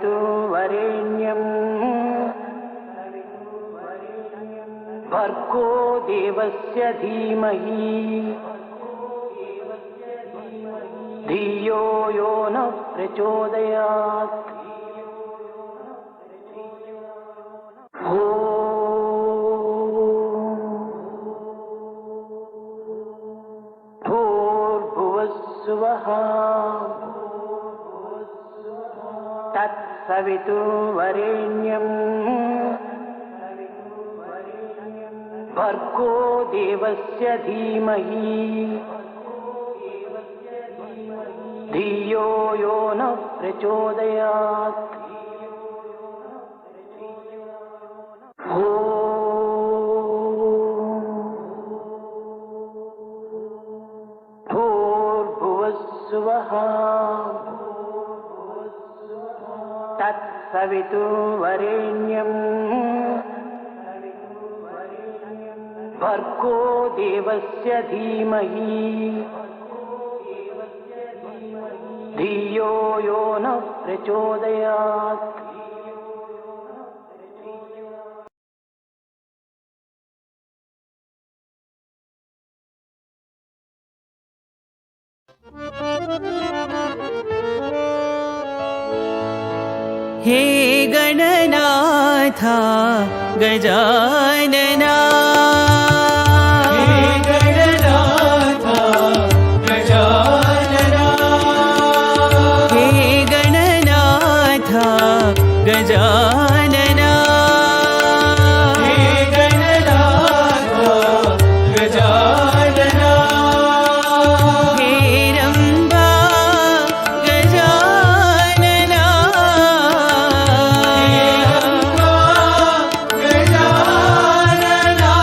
तत्सवितुर्वरेण्यं भर्गो देवस्य धीमहि धियो यो नः प्रचोदयात्। भूर्भुवस्सुवः तत्सवितुर्वरेण्यं भर्गो देवस्य धीमहि धियो यो नः प्रचोदयात्। भूर्भुवस्सुवः तत्सवितुर्वरेण्यं भर्गो देवस्य धीमहि धियो यो नः प्रचोदयात्। हे गणनाथा गजानना, हे गणनाथा गजानना, हे गणनाथा गजानना, हे गणनाथा गजानना, हे रम्बा गजानना, हे रम्बा गजानना,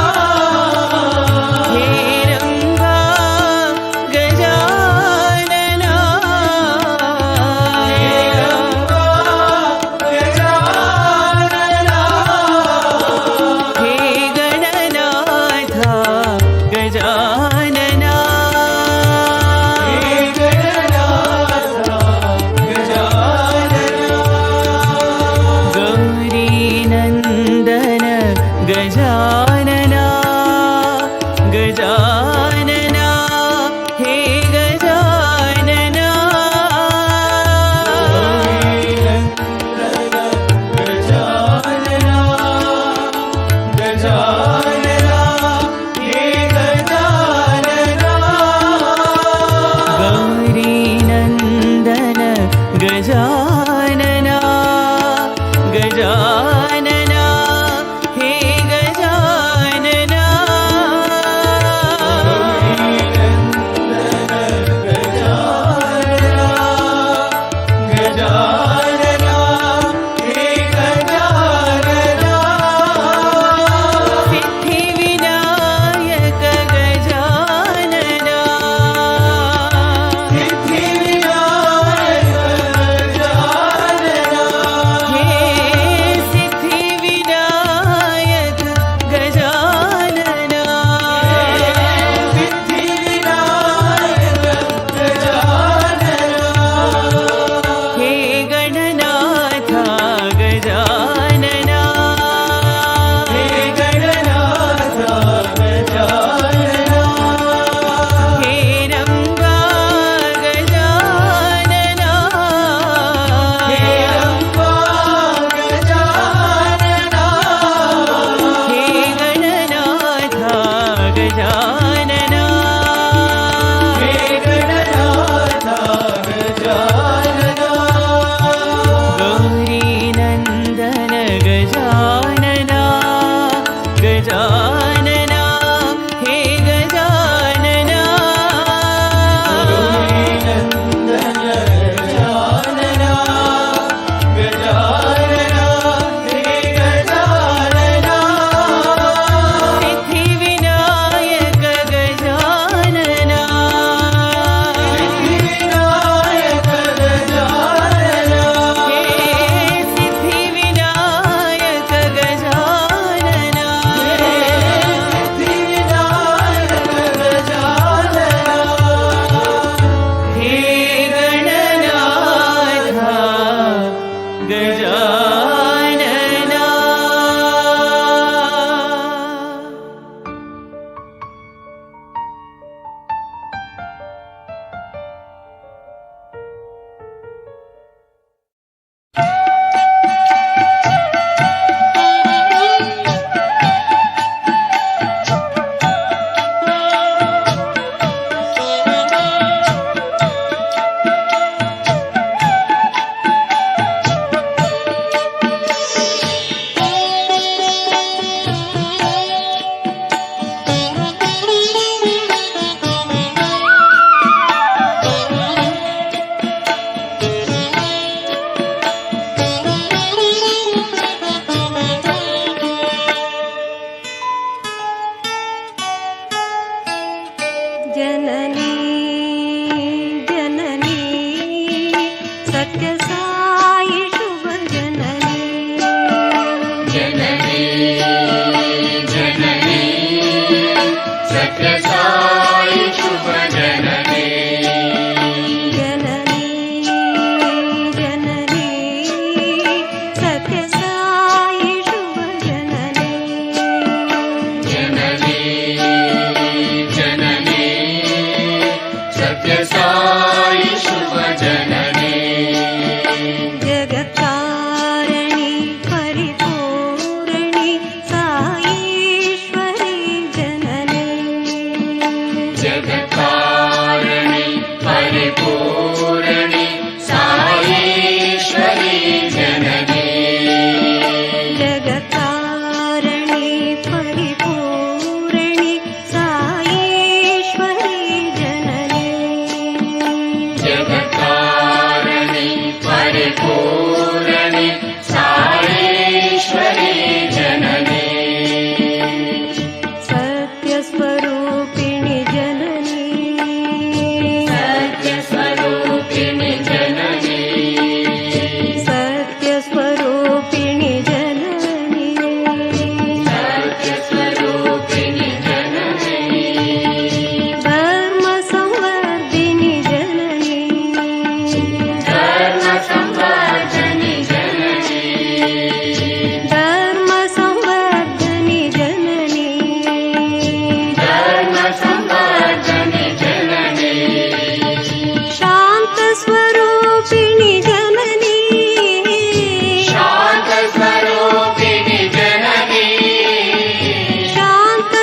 जगत्कारिणि परिपूरणि साईश्वरी जननी जगत्कारिणि परिपूरणि साईश्वरी जननी जगत्कारिणि परिपूरणि साईश्वरी जननी जगत्कारिणि परिपूरणि साईश्वरी जननी सत्यस्वरूपिणि जननी सत्यस्वरूपिणि जननी सत्यस्वरूपिणि जननी सत्यस्वरूपिणि जननी धर्मसंवर्धिनि जननी धर्मसंवर्धनि जननी धर्मसंवर्धिनि जननी धर्मसंवर्धनि जननी शान्तस्वरूपिणि जननी शान्तस्वरूपिणि जननी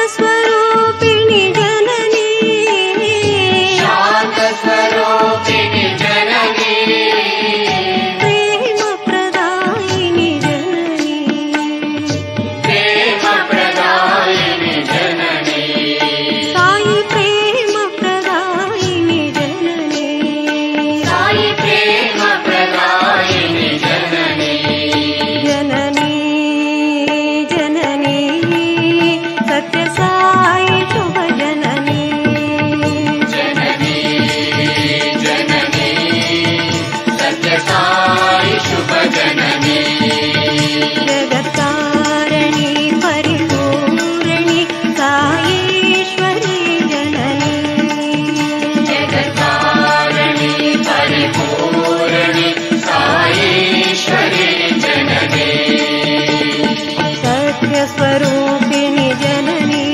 शान्तस्वरूपिणि जननी शान्तस्वरूपिणि जननी प्रेमप्रदायिनि जननी प्रेमप्रदायिनि जननी साई प्रेमप्रदायिनि जननी साई प्रेमप्रदायिनि जननी जननी जननी सत्यसाई शुभ जननी जननी जननी सत्यसाई शुभ जननी जगत्कारिणि परिपूरणि साईश्वरी जननी जगत्कारिणि परिपूरणि साईश्वरी जननी सत्यस्वरूपिणि जननी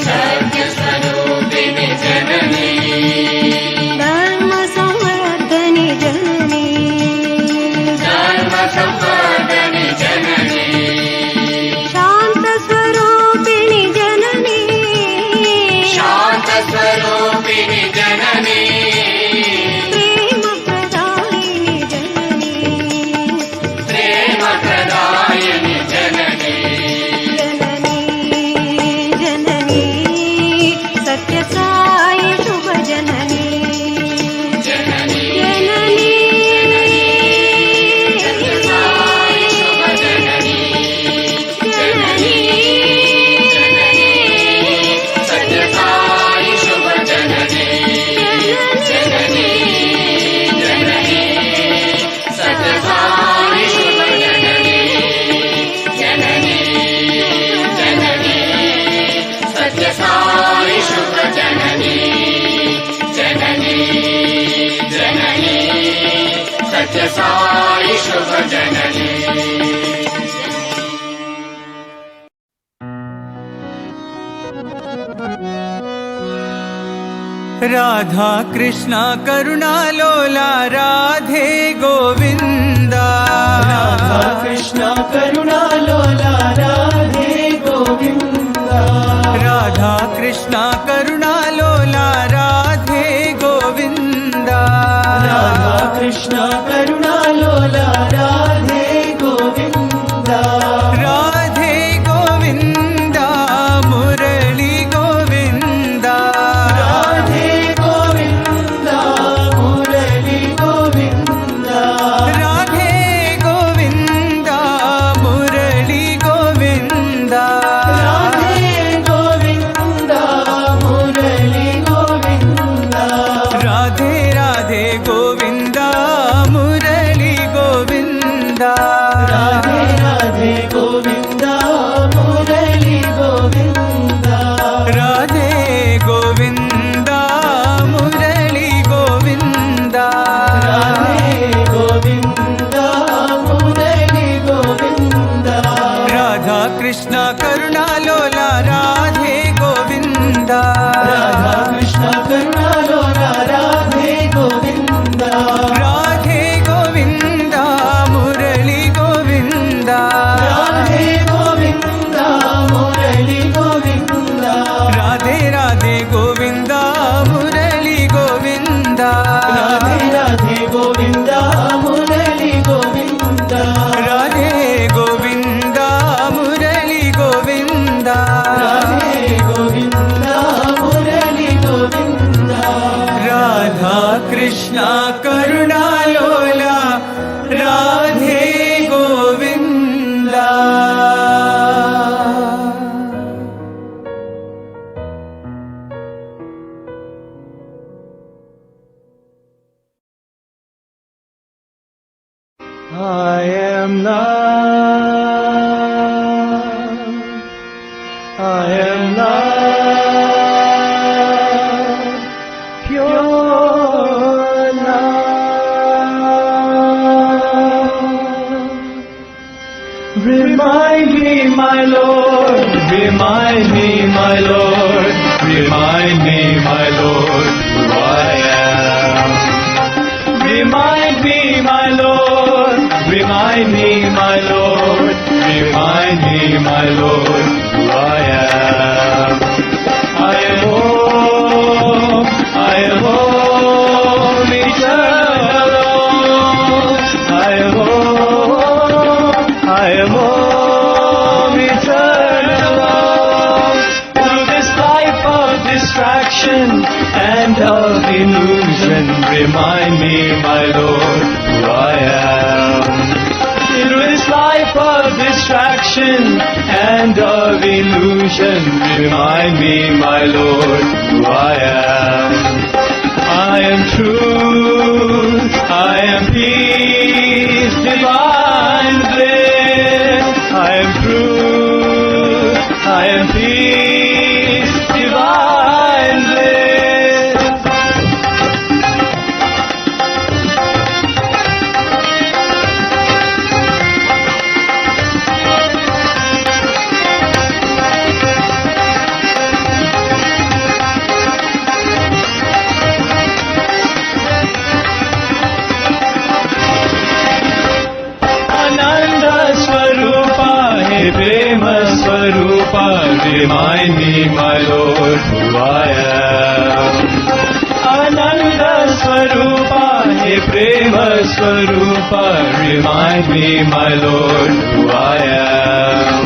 सत्यस्वरूपिणि जननी धर्मसंवर्धनि जननी धर्मसंवर्धनि जननी शान्तस्वरूपिणि जननी शान्तस्वरूपिणि जननी प्रेमप्रदायिनि जननी प्रेमप्रदायिनि जननी जननी जननी सत्यसाई शुभ जननी जननी जननी सत्यसाई शुभ जननी जननी सत्यसाई शुभ जननी जननी जननी सत्यसाई शुभ जननी जननी जननी सत्यसाई शुभ जननी जननी जननी सत्यसाई शुभ जननी राधा कृष्णा करुणालोला राधे गोविन्दा राधा कृष्ण करुणालोला राधे गोविन्दा राधा कृष्णा करुणालोला राधे गोविन्दा राधा कृष्ण करुणालोला राधे गोविन्दा राधे गोविन्दा मुरली गोविन्दा राधे गोविन्दा मुरली गोविन्दा राधे गोविन्दा मुरली गोविन्दा राधे गोविन्दा मुरली गोविन्दा राधे राधे गोविन्दा मुरली गोविन्दा राधे राधे गोविन्दा मुरली गोविन्दा राधे गोविन्दा मुरली गोविन्दा राधे गोविन्दा मुरली Govinda Radha Krishna करुणालोला Radhe Govinda Radha Krishna करुणालोला Radhe Govinda Radhe Govinda Radhe Govinda. I am love, pure love. Remind me, my Lord, remind me, my Lord, remind me, my Lord, who I am. Remind me, my Lord, remind me, my Lord, remind me, my Lord, who I am. I am home, eternal. I am home, eternal. Through this life of distraction and of illusion, remind me, my Lord, who I am. Through this life of distraction and of illusion, remind me, my Lord, who I am. I am truth, I am peace, divine bliss. I am truth, I am peace, divine bliss. Prema Swarupa, remind me, my Lord, who I am. Ananda Swarupa, He Prema Swarupa, remind me, my Lord, who I am.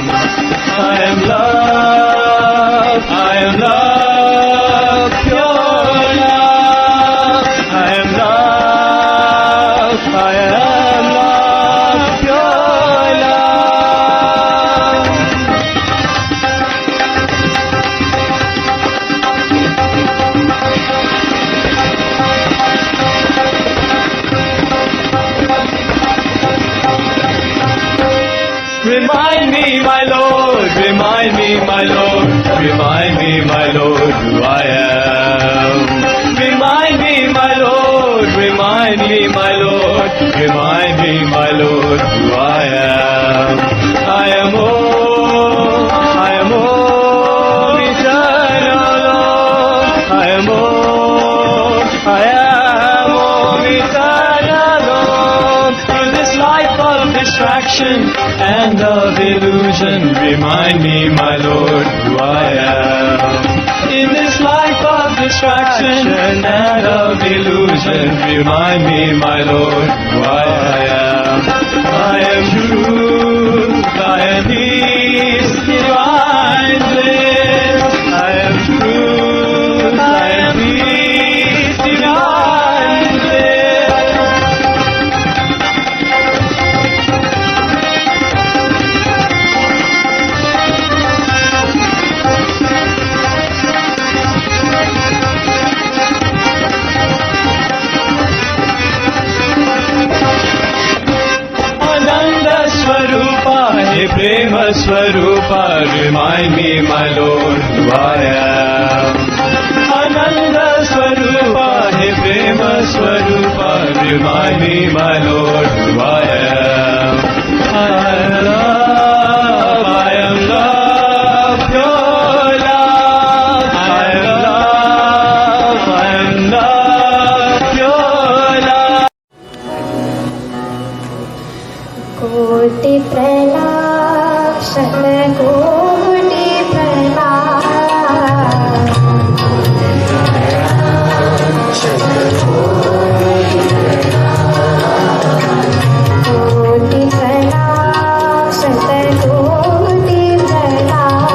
I am love, I am love, pure love. I am love, I am love, pure love. Remind me, my Lord, remind me, my Lord, remind me, my Lord, who I am. Remind me, my Lord, remind me, my Lord, remind me, my Lord, who I am. I am home, eternal. I am home, eternal. Through this life of distraction and of illusion, remind me, my Lord, who I am. In this life of distraction and of illusion, remind me, my Lord, who I am. I am truth, I am peace, divine bliss. I am truth, I am peace, divine bliss. Prema Swarupa, remind me, my Lord, who I am. Ananda Swarupa, He Prema Swarupa, remind me, my Lord, who I am. I am love, pure love. I am love, pure love. कोटि प्रणाम शतकोटि प्रणाम कोटि प्रणाम शतकोटि प्रणाम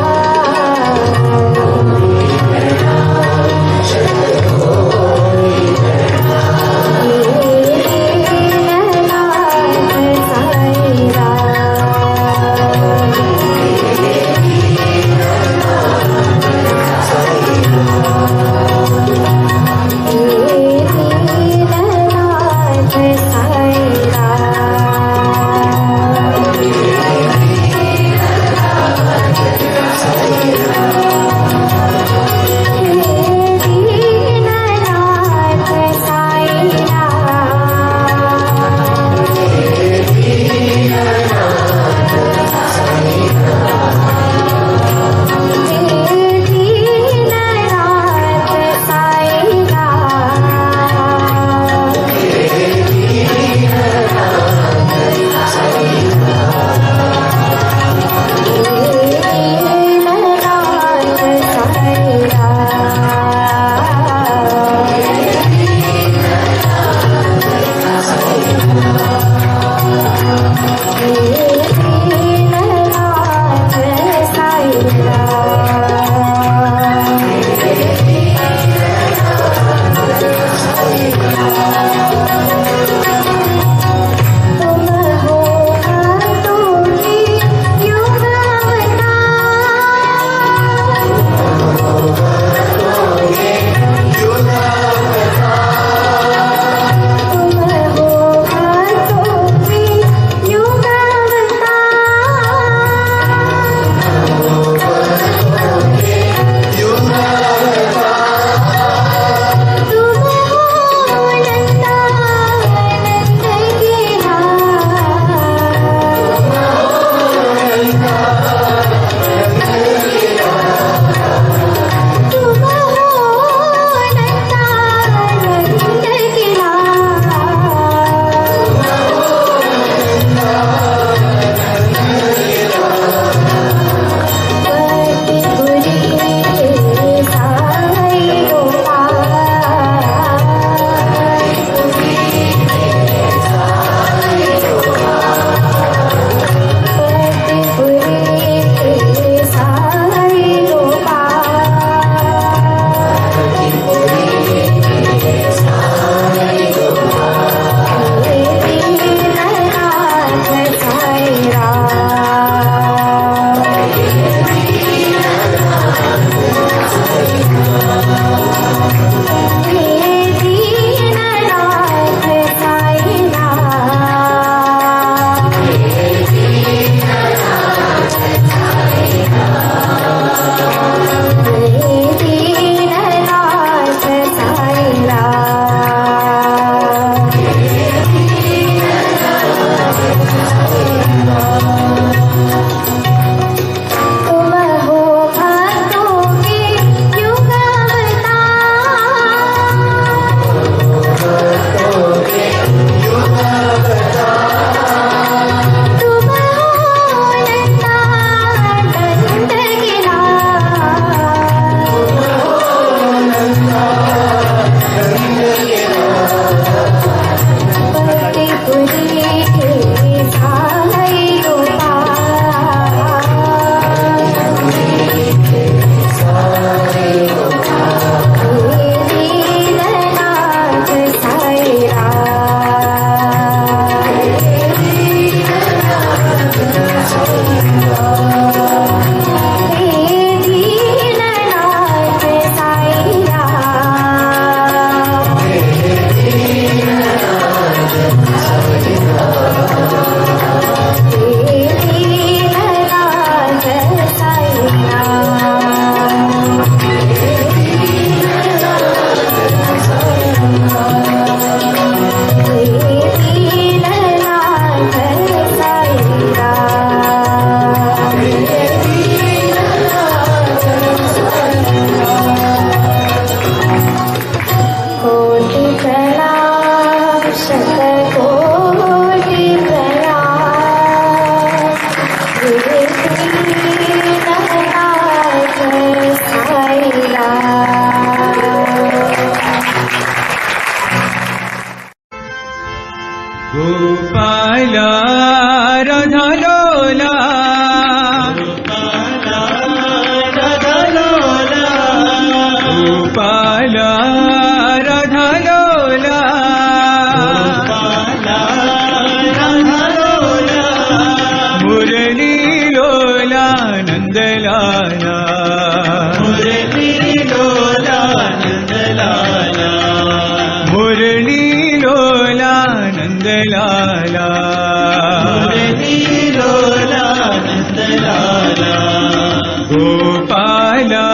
गोपाला राधालोला गोपाला राधालोला मुरली लोला नंदलाला मुरली लोला नंदलाला मुरली लोला नंदलाला मुरली लोला नंदलाला गोपाला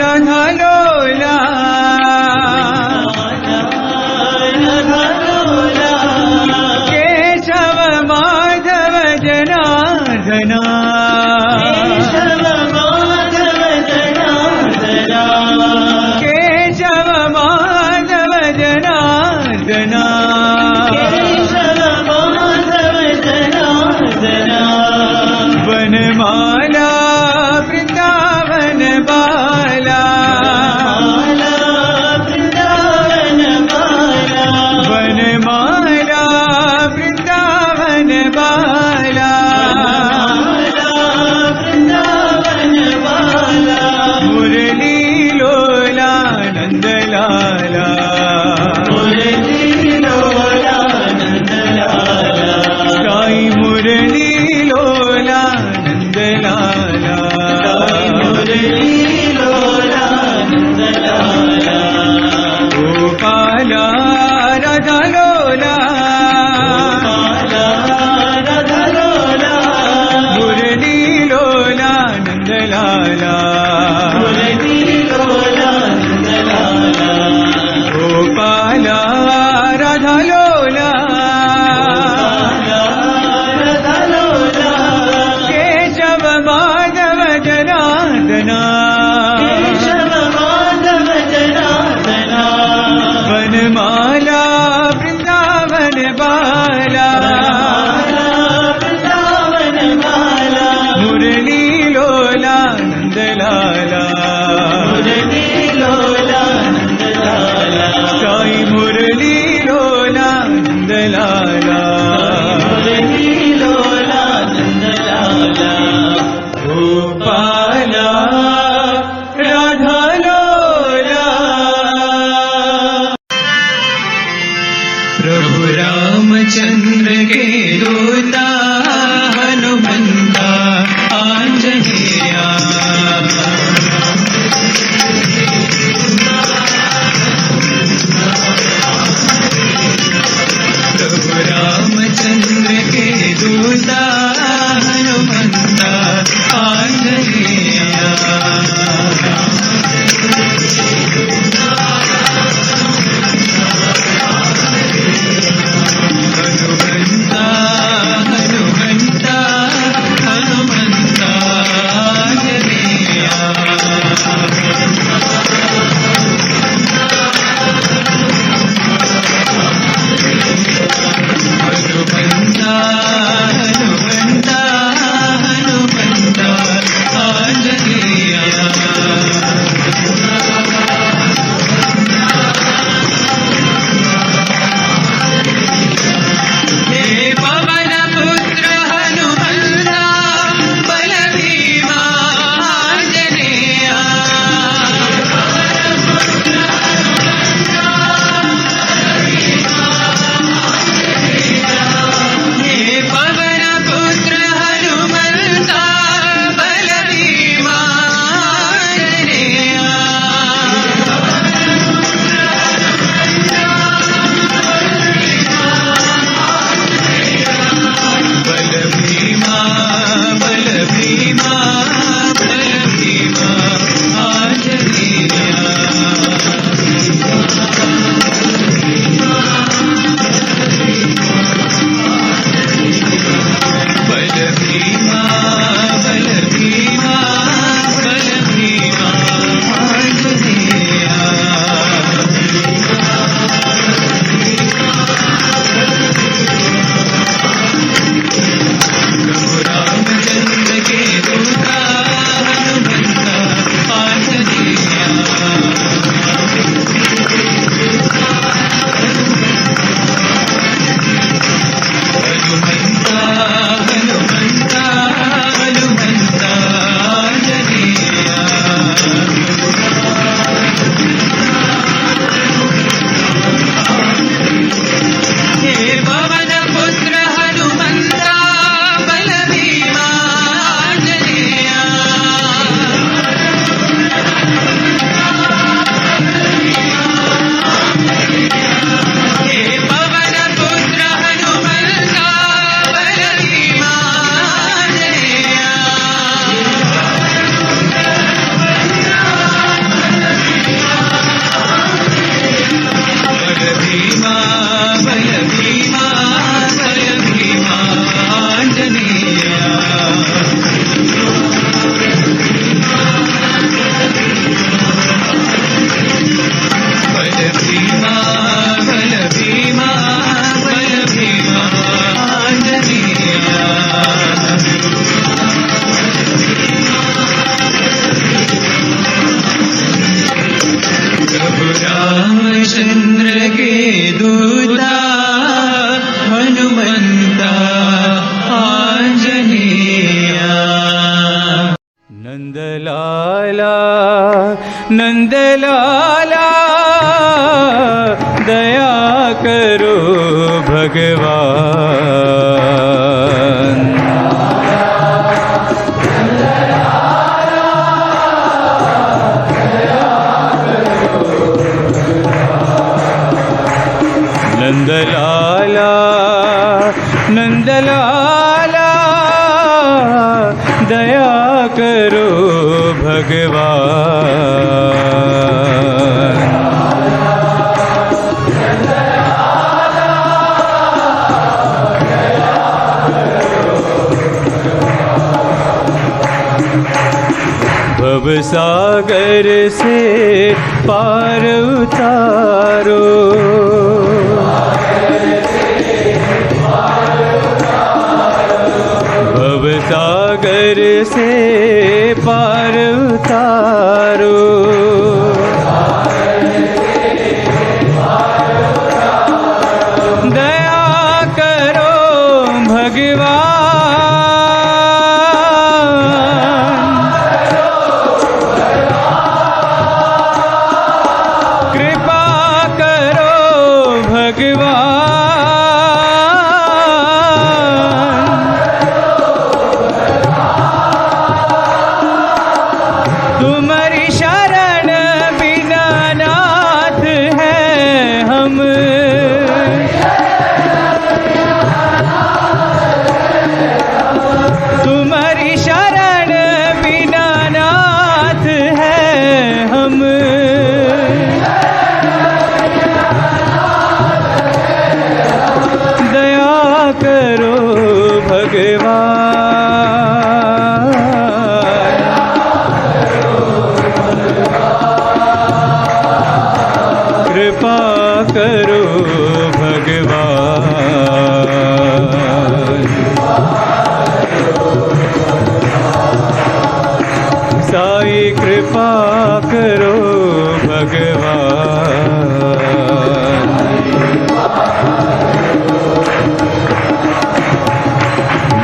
राधालोला केशव माधव जनार्दना केशव माधव जनार्दना वनमाला वृंदावन बाला वनमाला वृंदावन बाला मुरली लोला नंदलाला मुरली लोला नंदलाला साई मुरली लोला नंदलाला मुरली लोला नंदलाला गोपाला राधालोला मुरली लोला नंदलाला गोपाला राधालोला केशव माधव जनार्दना वनमाला वृंदावन बाला मुरली लोला नंदलाला साई मुरली लोला नंदलाला गोपाला राधालोला प्रभु रामचंद्र के दूता हनुमंता आंजनेया प्रभु रामचंद्र के दूता हनुमंता आंजनेया हनुमंता लाला नंद लाला दया करो भगवान। नंदलाला नंदलाला दया करो भगवान। भवसागर से पार उतारो, भवसागर से पार उतारो। दया करो भगवान, कृपा करो भगवान। तुम्हारी शरण बिना नाथ है हम, तुम्हारी शरण बिना नाथ है हम। दया करो भगवान, कृपा करो भगवान। साई कृपा करो भगवान।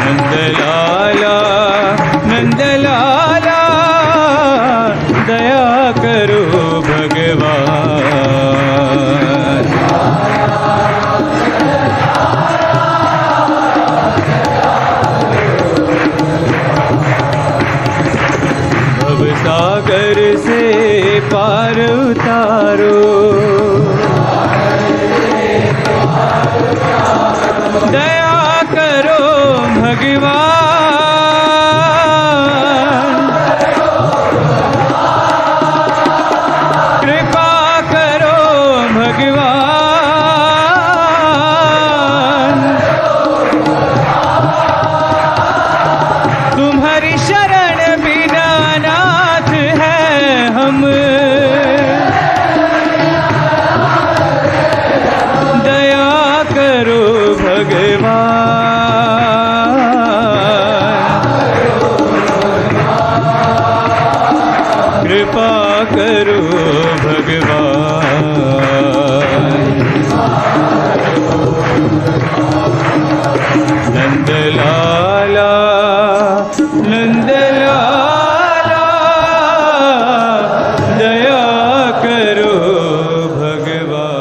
नंदलाला नंदलाला दया करो भगवान। भवसागर से पार उतारो, दया करो भगवान, कृपा करो भगवान। तुम्हारी शरण बिना नाथ है हम, दया करो भगवान, कृपा करो भगवान। नंदलाला नंदलाला दया करो भगवान।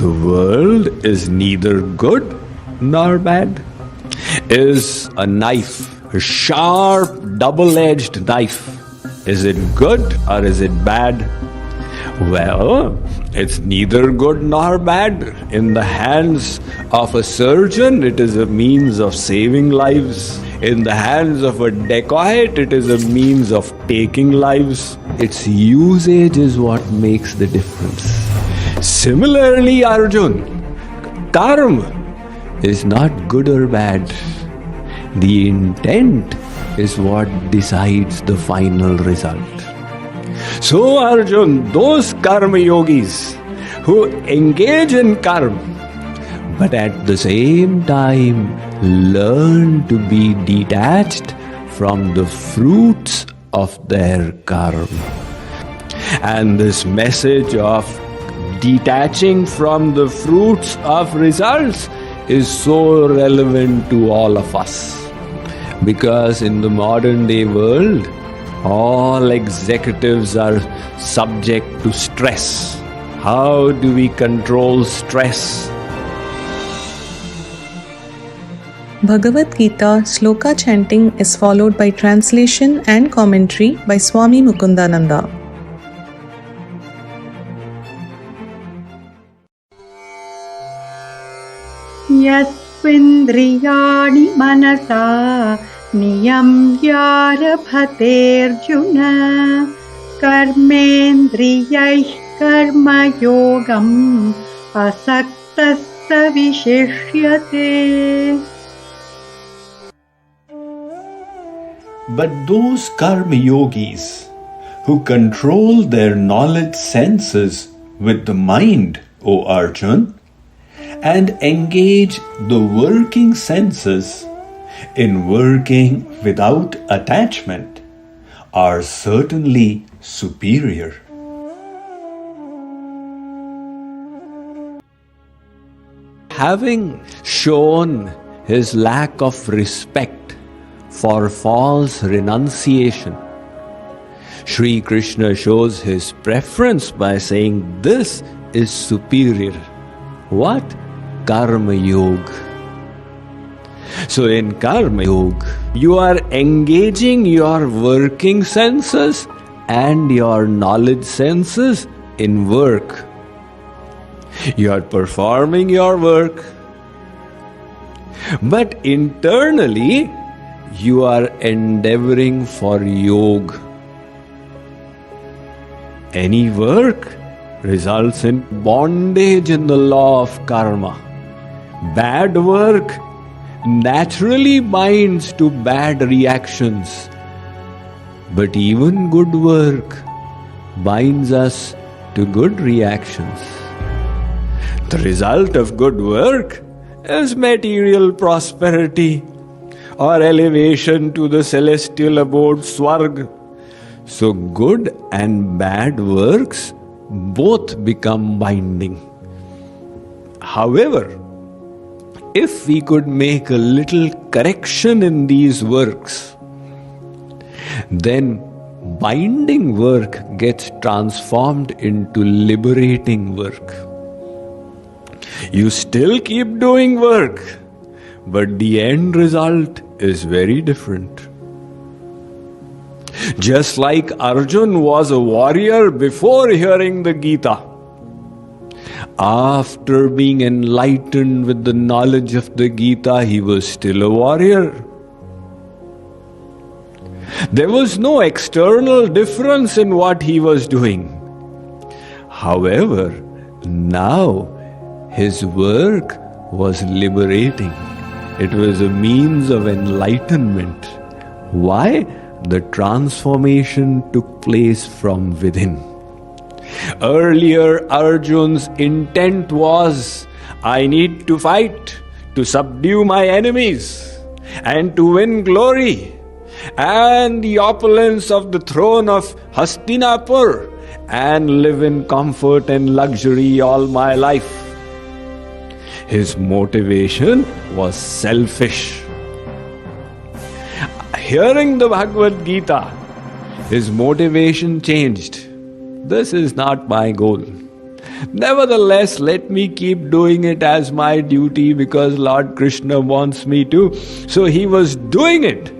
The world is neither good nor bad. Is a knife, a sharp, double-edged knife. Is it good or is it bad? Well, it's neither good nor bad. In the hands of a surgeon, it is a means of saving lives. In the hands of a dacoit, it is a means of taking lives. Its usage is what makes the difference. Similarly, Arjun, karma is not good or bad. The intent is what decides the final result. So, Arjun, those karma yogis who engage in karma, but at the same time learn to be detached from the fruits of their karma. And this message of detaching from the fruits of results is so relevant to all of us. Because in the modern day world, all executives are subject to stress. How do we control stress? Bhagavad Gita Shloka chanting is followed by translation and commentary by Swami Mukundananda. यस्विन्द्रियाणि मनसा नियम्यारभतेऽर्जुन कर्मेन्द्रियैः कर्मयोगम् असक्तः स विशिष्यते. But those karma yogis who control their knowledge senses with the mind, O Arjun, and engage the working senses in working without attachment are certainly superior. Having shown his lack of respect for false renunciation, Sri Krishna shows his preference by saying this is superior. What? Karma Yoga. So in Karma Yoga, you are engaging your working senses and your knowledge senses in work. You are performing your work. But internally, you are endeavoring for yoga. Any work results in bondage in the law of karma. Bad work naturally binds to bad reactions. But even good work binds us to good reactions. The result of good work is material prosperity or elevation to the celestial abode Swarg. So good and bad works both become binding. However, if we could make a little correction in these works, then binding work gets transformed into liberating work. You still keep doing work, but the end result is very different. Just like Arjun was a warrior before hearing the Gita, after being enlightened with the knowledge of the Gita, he was still a warrior. There was no external difference in what he was doing. However, now his work was liberating. It was a means of enlightenment. Why? The transformation took place from within. Earlier, Arjun's intent was, I need to fight, to subdue my enemies, and to win glory, and the opulence of the throne of Hastinapur, and live in comfort and luxury all my life. His motivation was selfish. Hearing the Bhagavad Gita, his motivation changed. This is not my goal. Nevertheless, let me keep doing it as my duty because Lord Krishna wants me to. So he was doing it,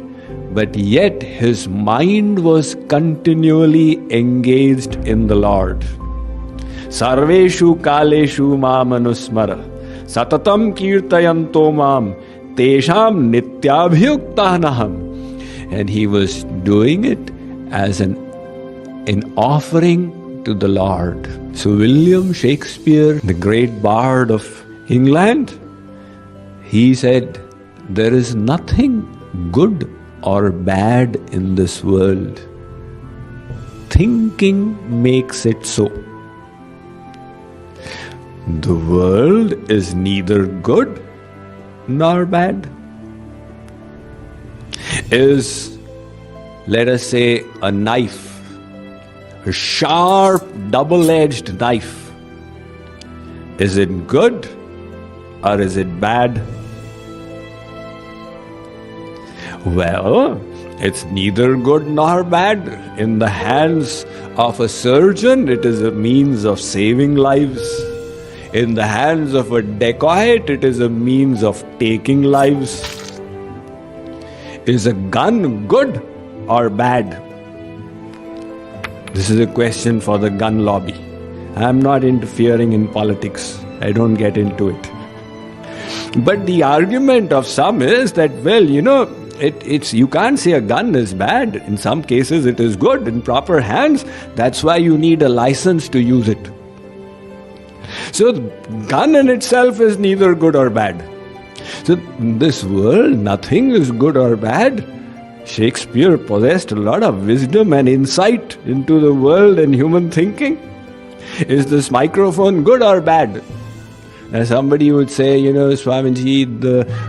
but yet his mind was continually engaged in the Lord. Sarveshu kaleshu mam anusmara satatam kirtayanto mam tesham nityabhyuktanaham. And he was doing it as an offering to the Lord. So William Shakespeare, the great bard of England, he said, there is nothing good or bad in this world. Thinking makes it so. The world is neither good nor bad. Is, let us say, a knife, a sharp double-edged knife. Is it good or is it bad? Well, it's neither good nor bad. In the hands of a surgeon, it is a means of saving lives. In the hands of a dacoit, it is a means of taking lives. Is a gun good or bad? This is a question for the gun lobby. I'm not interfering in politics. I don't get into it. But the argument of some is that, well, you can't say a gun is bad. In some cases it is good in proper hands. That's why you need a license to use it. So the gun in itself is neither good or bad. So in this world, nothing is good or bad. Shakespeare possessed a lot of wisdom and insight into the world and human thinking. Is this microphone good or bad? And somebody would say, Swamiji,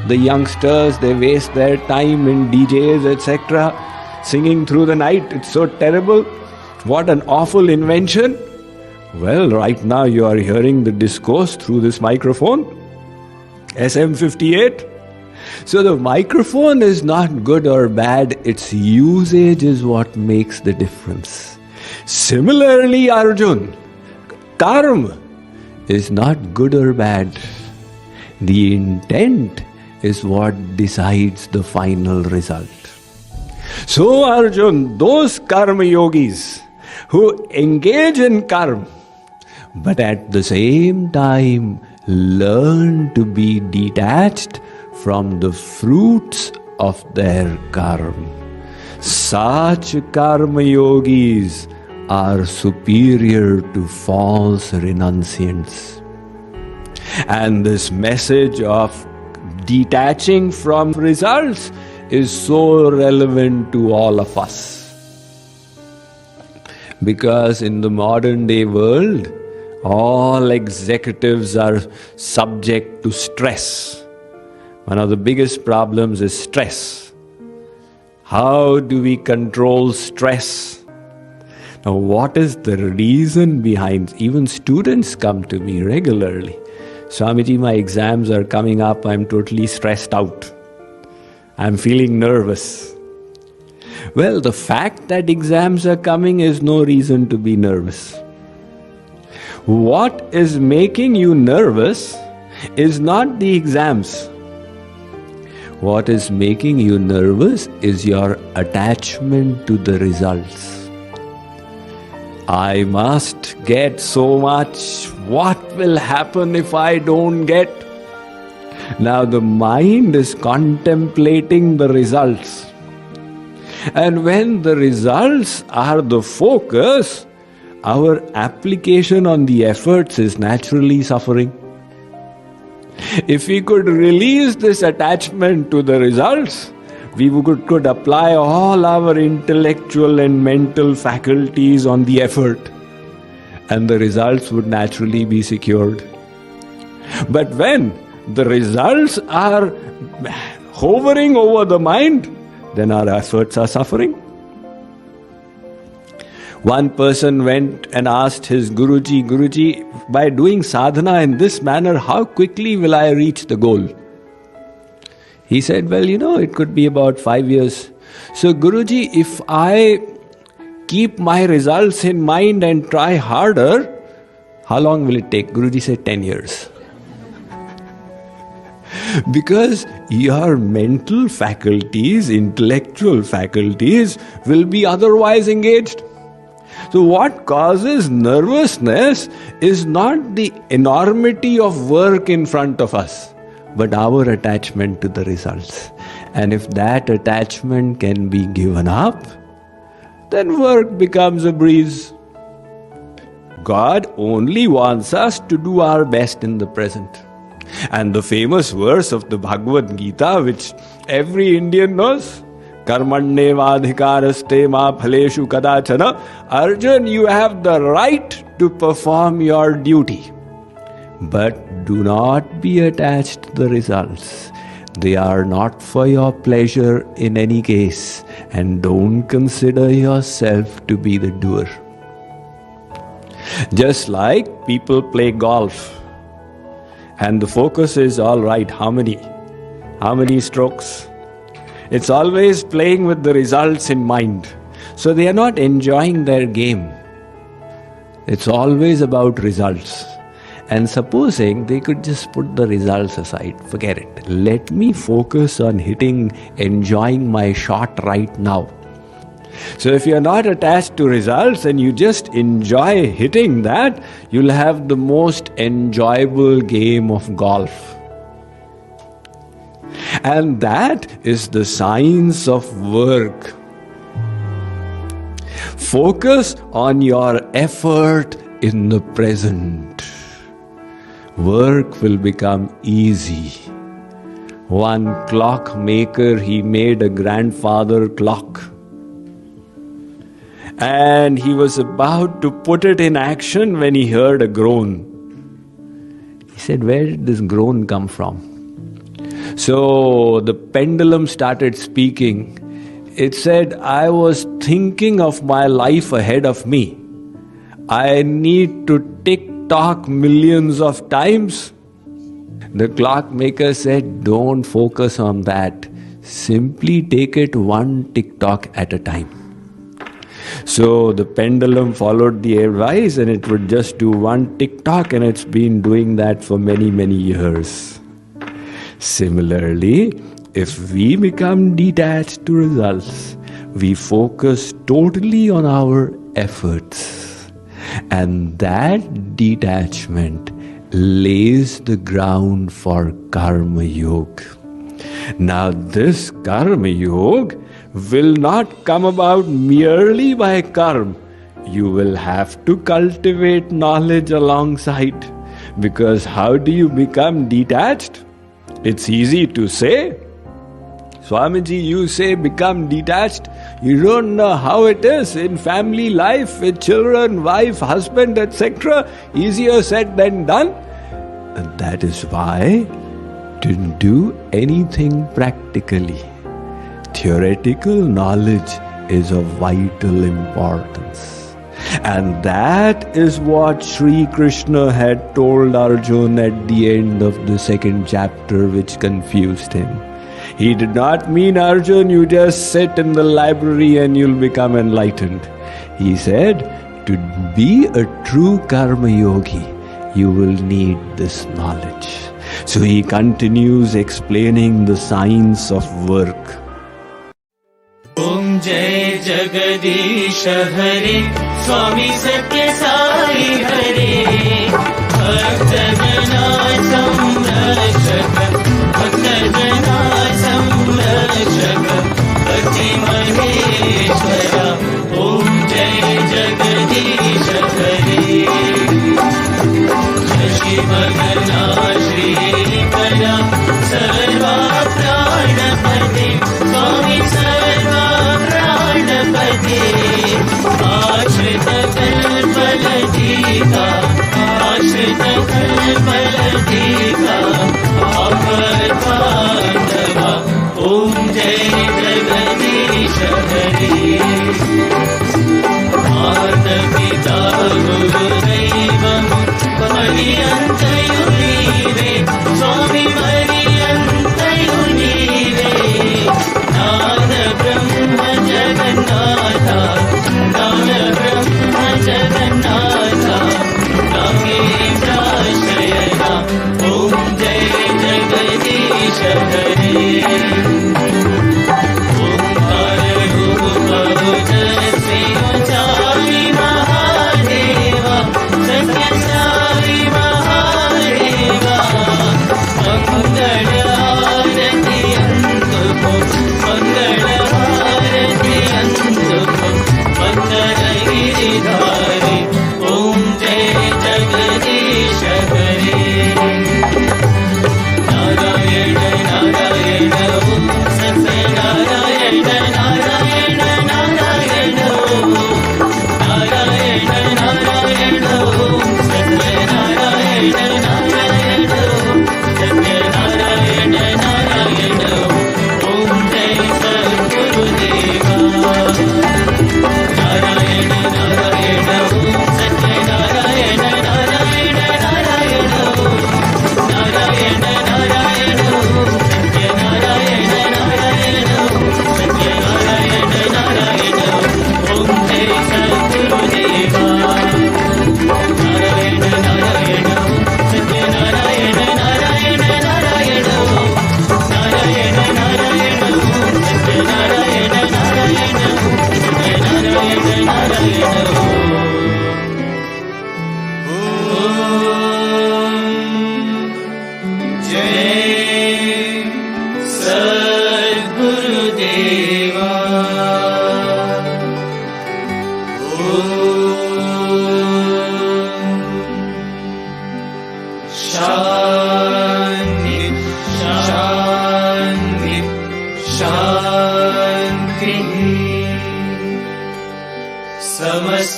the youngsters, they waste their time in DJs, etc., singing through the night. It's so terrible. What an awful invention. Well, right now you are hearing the discourse through this microphone, SM58. So the microphone is not good or bad. Its usage is what makes the difference. Similarly, Arjun, karma is not good or bad. The intent is what decides the final result. So Arjun, those karma yogis who engage in karma, but at the same time learn to be detached from the fruits of their karma, such karma yogis are superior to false renunciants. And this message of detaching from results is so relevant to all of us. Because in the modern day world, all executives are subject to stress. One of the biggest problems is stress. How do we control stress? Now, what is the reason behind? Even students come to me regularly. Swamiji, my exams are coming up. I'm totally stressed out. I'm feeling nervous. Well, the fact that exams are coming is no reason to be nervous. What is making you nervous is not the exams. What is making you nervous is your attachment to the results. I must get so much. What will happen if I don't get? Now the mind is contemplating the results. And when the results are the focus, our application on the efforts is naturally suffering. If we could release this attachment to the results, we could apply all our intellectual and mental faculties on the effort, and the results would naturally be secured. But when the results are hovering over the mind, then our efforts are suffering. One person went and asked his Guruji, by doing sadhana in this manner, how quickly will I reach the goal? He said, well, it could be about 5 years. So Guruji, if I keep my results in mind and try harder, how long will it take? Guruji said 10 years. Because your mental faculties, intellectual faculties will be otherwise engaged. So what causes nervousness is not the enormity of work in front of us, but our attachment to the results. And if that attachment can be given up, then work becomes a breeze. God only wants us to do our best in the present. And the famous verse of the Bhagavad Gita, which every Indian knows, Karmanyevadhikaraste ma phaleshu kadachana. Arjun, you have the right to perform your duty. But do not be attached to the results. They are not for your pleasure in any case. And don't consider yourself to be the doer. Just like people play golf. And the focus is all right. How many? How many strokes? It's always playing with the results in mind. So they are not enjoying their game. It's always about results. And supposing they could just put the results aside, forget it. Let me focus on enjoying my shot right now. So if you're not attached to results and you just enjoy hitting that, you'll have the most enjoyable game of golf. And that is the science of work. Focus on your effort in the present. Work will become easy. One clockmaker, he made a grandfather clock. And he was about to put it in action when he heard a groan. He said, where did this groan come from? So the pendulum started speaking. It said, I was thinking of my life ahead of me. I need to tick-tock millions of times. The clockmaker said, don't focus on that. Simply take it one tick-tock at a time. So the pendulum followed the advice and it would just do one tick-tock, and it's been doing that for many, many years. Similarly, if we become detached to results, we focus totally on our efforts. And that detachment lays the ground for Karma Yoga. Now this Karma Yoga will not come about merely by karma. You will have to cultivate knowledge alongside. Because how do you become detached? It's easy to say. Swamiji, you say become detached. You don't know how it is in family life with children, wife, husband, etc. Easier said than done. And that is why to do anything practically, theoretical knowledge is of vital importance. And that is what Sri Krishna had told Arjuna at the end of the second chapter, which confused him. He did not mean, Arjuna, you just sit in the library and you'll become enlightened. He said, to be a true karma yogi, you will need this knowledge. So he continues explaining the science of work. Om Jai Jagadish Hare, Swami Sathya Sai Hare, Bhaktagana Samrakshaka, Bhaktagana Samrakshaka, Bhakti Maheshwara. Om Jai Jagadish Hare, Shashi Bhagana Shri Kala, Sarva Pranapati, Swami Sarva Pranapati, Ashrita Kalpaladika, Ashrita Kalpaladika, Apatandava. Om Jai Jagadish Hare, Mata Pita Guru Daivam Mariyantayunive, Swami Mariyantayunive, Nana Brahma Jagannatha, Nana Brahma Jagannatha, Nagendra Shayana.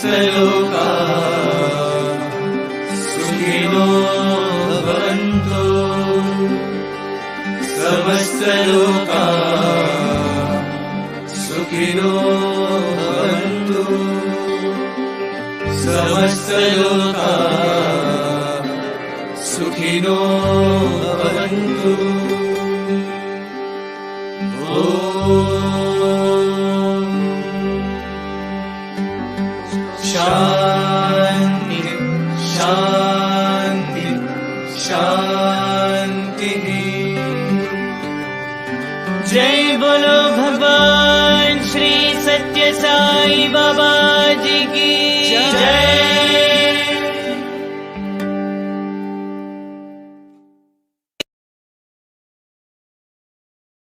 समस्तलोका सुखिनो भवन्तु समस्तलोका सुखिनो भवन्तु समस्तलोका सुखिनो भवन्तु शान्ति शान्ति शान्तिः जय बोलो भगवान श्री सत्य साई बाबा जी की